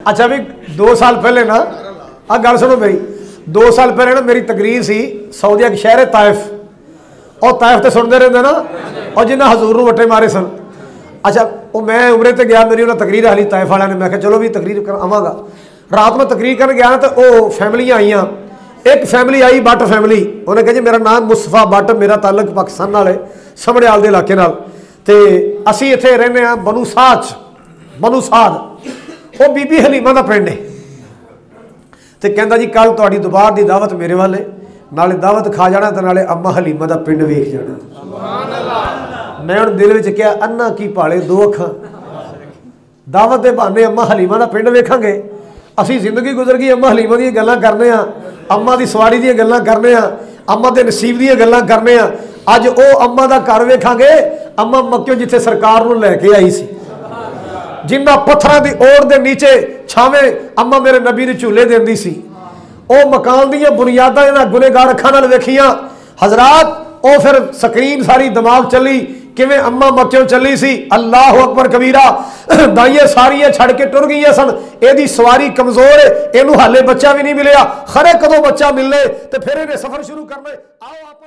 अच्छा भी 2 साल पहले ना आ गल सुनो मेरी, 2 साल पहले ना मेरी तकरीर सी सऊदीया के शहर ताइफ, और ताइफ तो सुनते रहते ना, और जिन्हें हजूर वट्टे मारे सन। अच्छा वो मैं उमरे ते गया, मेरी उन्हें तकरीर हाली ताइफ वाले ने, मैं कहा चलो भी तकरीर कर आवागा। रात में तकरीर कर गया तो वो फैमिलियाँ आईयां, एक फैमिली आई बट फैमिली, उन्हें कहा जी मेरा नाम मुस्तफा बट, मेरा ताल्लुक पाकिस्तान नाल है, समड़ियाल के इलाके नाल, ते असी इत्थे रहने आ बनू साद, बनू साद, वो बीबी हलीमा का पिंड है। तो कहता जी कल तुहाडी दोबार की दावत मेरे वाले, नाले दावत खा जाना तो नाले अम्मा हलीमा का पिंड वेख जाना। मैं हुण दिल विच कहा अन्ना की भाले 2 अखां, दावत के बहाने अम्मा हलीमा का पिंड वेखांगे। असी जिंदगी गुजर गई अम्मा हलीमा दी गल्लां करने आ, अम्मा की सवारी दी गल्लां करने आ, अम्मा के नसीब दी गल्लां करने आ। अज वो अम्मा का घर वेखांगे, अम्मा मक्कियों जिथे सरकार नूं लैके आई सी, जिन्ना पत्थरों की ओर के नीचे छावे अम्मा मेरे नबी ने झूले देंदी सी, वो मकान दी बुनियादां इन्हां गुनेगार अखां नाल वेखियां हजरात। वो फिर स्क्रीन सारी दिमाग चली किवें अम्मा मक्कियों चली सी, अल्लाह अकबर कबीरा, दाइयां सारियां छड़ के टुर गई सन, एदी सवारी कमजोर है, इनू हाले बच्चा भी नहीं मिलिया, खरे कदों बच्चा मिलने तो फिर इन्हें सफर शुरू करना। आओ आप